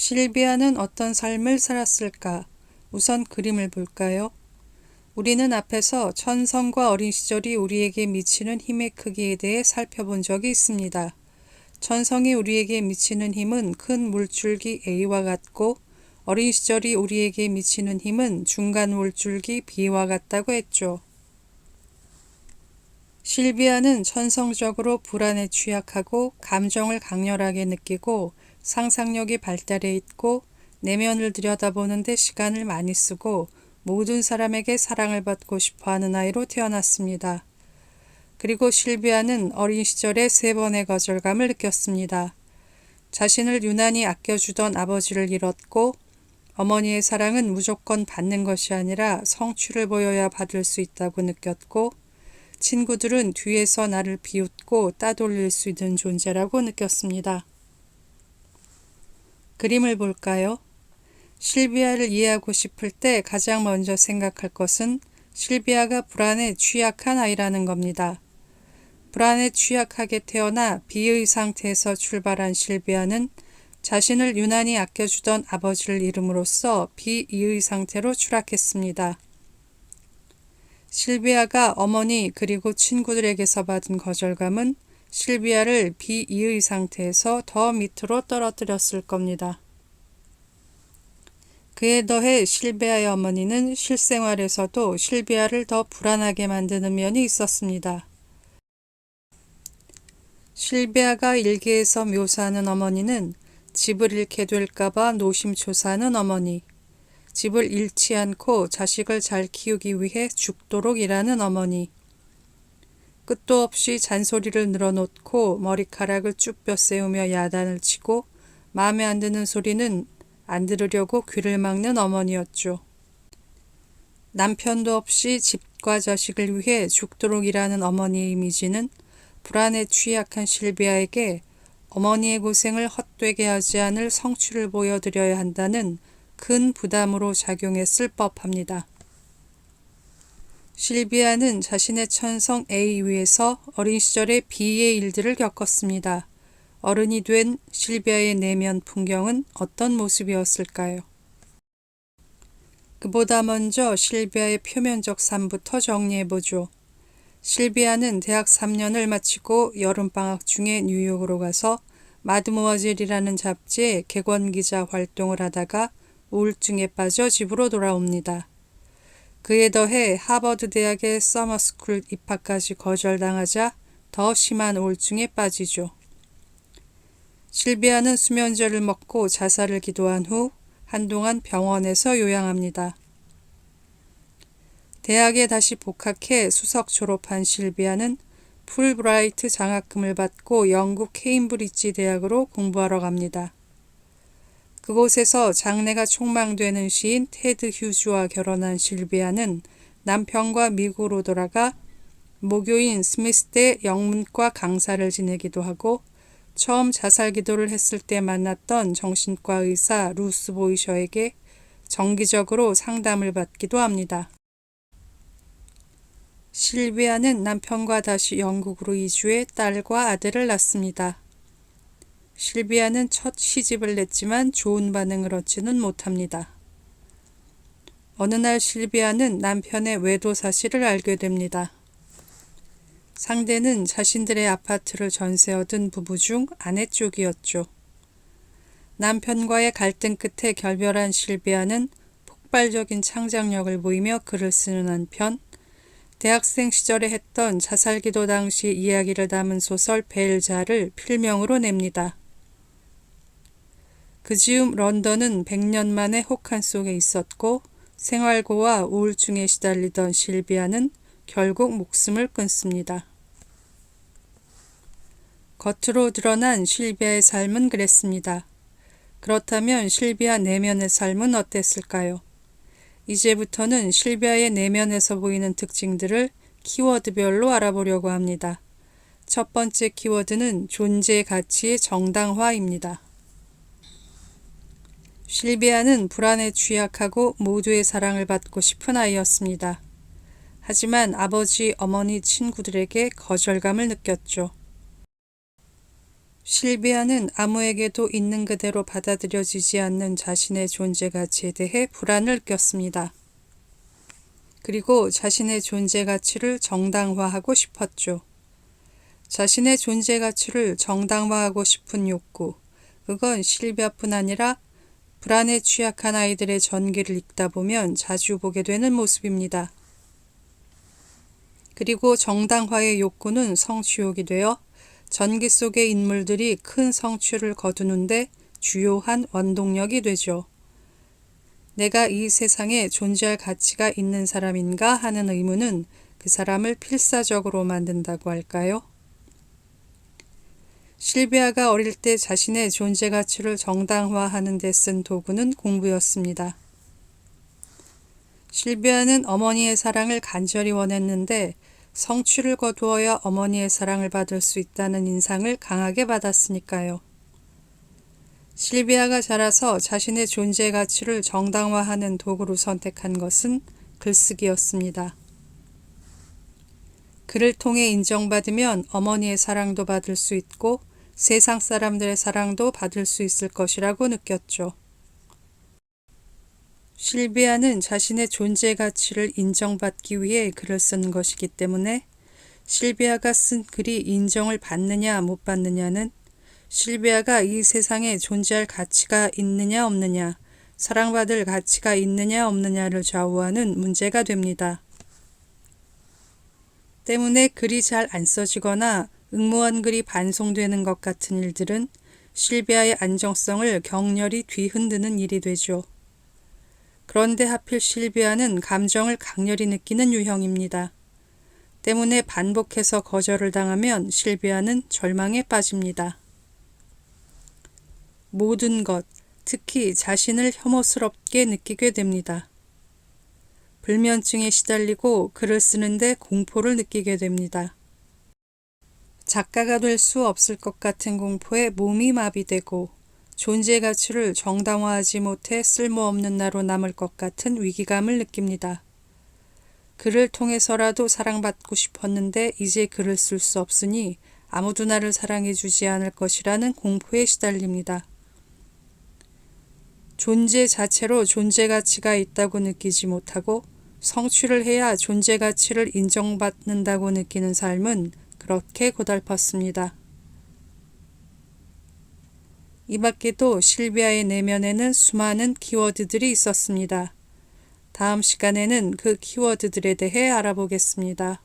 실비아는 어떤 삶을 살았을까? 우선 그림을 볼까요? 우리는 앞에서 천성과 어린 시절이 우리에게 미치는 힘의 크기에 대해 살펴본 적이 있습니다. 천성이 우리에게 미치는 힘은 큰 물줄기 A와 같고 어린 시절이 우리에게 미치는 힘은 중간 물줄기 B와 같다고 했죠. 실비아는 천성적으로 불안에 취약하고 감정을 강렬하게 느끼고 상상력이 발달해 있고 내면을 들여다보는데 시간을 많이 쓰고 모든 사람에게 사랑을 받고 싶어하는 아이로 태어났습니다. 그리고 실비아는 어린 시절에 3번의 거절감을 느꼈습니다. 자신을 유난히 아껴주던 아버지를 잃었고 어머니의 사랑은 무조건 받는 것이 아니라 성취를 보여야 받을 수 있다고 느꼈고 친구들은 뒤에서 나를 비웃고 따돌릴 수 있는 존재라고 느꼈습니다. 그림을 볼까요? 실비아를 이해하고 싶을 때 가장 먼저 생각할 것은 실비아가 불안에 취약한 아이라는 겁니다. 불안에 취약하게 태어나 비의 상태에서 출발한 실비아는 자신을 유난히 아껴주던 아버지를 잃음으로써 비이의 상태로 추락했습니다. 실비아가 어머니 그리고 친구들에게서 받은 거절감은 실비아를 비이의 상태에서 더 밑으로 떨어뜨렸을 겁니다. 그에 더해 실비아의 어머니는 실생활에서도 실비아를 더 불안하게 만드는 면이 있었습니다. 실비아가 일기에서 묘사하는 어머니는 집을 잃게 될까봐 노심초사하는 어머니, 집을 잃지 않고 자식을 잘 키우기 위해 죽도록 일하는 어머니, 끝도 없이 잔소리를 늘어놓고 머리카락을 쭉 펴세우며 야단을 치고 마음에 안 드는 소리는 안 들으려고 귀를 막는 어머니였죠. 남편도 없이 집과 자식을 위해 죽도록 일하는 어머니의 이미지는 불안에 취약한 실비아에게 어머니의 고생을 헛되게 하지 않을 성취를 보여드려야 한다는 큰 부담으로 작용했을 법합니다. 실비아는 자신의 천성 A 위에서 어린 시절의 B의 일들을 겪었습니다. 어른이 된 실비아의 내면 풍경은 어떤 모습이었을까요? 그보다 먼저 실비아의 표면적 삶부터 정리해보죠. 실비아는 대학 3년을 마치고 여름방학 중에 뉴욕으로 가서 마드모아젤이라는 잡지에 객원기자 활동을 하다가 우울증에 빠져 집으로 돌아옵니다. 그에 더해 하버드 대학의 서머스쿨 입학까지 거절당하자 더 심한 우울증에 빠지죠. 실비아는 수면제를 먹고 자살을 기도한 후 한동안 병원에서 요양합니다. 대학에 다시 복학해 수석 졸업한 실비아는 풀브라이트 장학금을 받고 영국 케임브리지 대학으로 공부하러 갑니다. 그곳에서 장래가 촉망되는 시인 테드 휴즈와 결혼한 실비아는 남편과 미국으로 돌아가 모교인 스미스대 영문과 강사를 지내기도 하고 처음 자살 기도를 했을 때 만났던 정신과 의사 루스 보이셔에게 정기적으로 상담을 받기도 합니다. 실비아는 남편과 다시 영국으로 이주해 딸과 아들을 낳습니다. 실비아는 첫 시집을 냈지만 좋은 반응을 얻지는 못합니다. 어느 날 실비아는 남편의 외도 사실을 알게 됩니다. 상대는 자신들의 아파트를 전세 얻은 부부 중 아내 쪽이었죠. 남편과의 갈등 끝에 결별한 실비아는 폭발적인 창작력을 보이며 글을 쓰는 한편 대학생 시절에 했던 자살기도 당시 이야기를 담은 소설 벨자를 필명으로 냅니다. 그 즈음 런던은 100년 만에 혹한 속에 있었고 생활고와 우울증에 시달리던 실비아는 결국 목숨을 끊습니다. 겉으로 드러난 실비아의 삶은 그랬습니다. 그렇다면 실비아 내면의 삶은 어땠을까요? 이제부터는 실비아의 내면에서 보이는 특징들을 키워드별로 알아보려고 합니다. 첫 번째 키워드는 존재 가치의 정당화입니다. 실비아는 불안에 취약하고 모두의 사랑을 받고 싶은 아이였습니다. 하지만 아버지, 어머니, 친구들에게 거절감을 느꼈죠. 실비아는 아무에게도 있는 그대로 받아들여지지 않는 자신의 존재 가치에 대해 불안을 느꼈습니다. 그리고 자신의 존재 가치를 정당화하고 싶었죠. 자신의 존재 가치를 정당화하고 싶은 욕구, 그건 실비아뿐 아니라 불안에 취약한 아이들의 전기를 읽다 보면 자주 보게 되는 모습입니다. 그리고 정당화의 욕구는 성취욕이 되어 전기 속의 인물들이 큰 성취를 거두는데 주요한 원동력이 되죠. 내가 이 세상에 존재할 가치가 있는 사람인가 하는 의문은 그 사람을 필사적으로 만든다고 할까요? 실비아가 어릴 때 자신의 존재 가치를 정당화하는 데 쓴 도구는 공부였습니다. 실비아는 어머니의 사랑을 간절히 원했는데 성취를 거두어야 어머니의 사랑을 받을 수 있다는 인상을 강하게 받았으니까요. 실비아가 자라서 자신의 존재 가치를 정당화하는 도구로 선택한 것은 글쓰기였습니다. 글을 통해 인정받으면 어머니의 사랑도 받을 수 있고 세상 사람들의 사랑도 받을 수 있을 것이라고 느꼈죠. 실비아는 자신의 존재 가치를 인정받기 위해 글을 쓴 것이기 때문에 실비아가 쓴 글이 인정을 받느냐 못 받느냐는 실비아가 이 세상에 존재할 가치가 있느냐 없느냐, 사랑받을 가치가 있느냐 없느냐를 좌우하는 문제가 됩니다. 때문에 글이 잘 안 써지거나 응모한 글이 반송되는 것 같은 일들은 실비아의 안정성을 격렬히 뒤흔드는 일이 되죠. 그런데 하필 실비아는 감정을 강렬히 느끼는 유형입니다. 때문에 반복해서 거절을 당하면 실비아는 절망에 빠집니다. 모든 것, 특히 자신을 혐오스럽게 느끼게 됩니다. 불면증에 시달리고 글을 쓰는데 공포를 느끼게 됩니다. 작가가 될 수 없을 것 같은 공포에 몸이 마비되고 존재 가치를 정당화하지 못해 쓸모없는 나로 남을 것 같은 위기감을 느낍니다. 글을 통해서라도 사랑받고 싶었는데 이제 글을 쓸 수 없으니 아무도 나를 사랑해주지 않을 것이라는 공포에 시달립니다. 존재 자체로 존재 가치가 있다고 느끼지 못하고 성취를 해야 존재 가치를 인정받는다고 느끼는 삶은 그렇게 고달팠습니다. 이 밖에도 실비아의 내면에는 수많은 키워드들이 있었습니다. 다음 시간에는 그 키워드들에 대해 알아보겠습니다.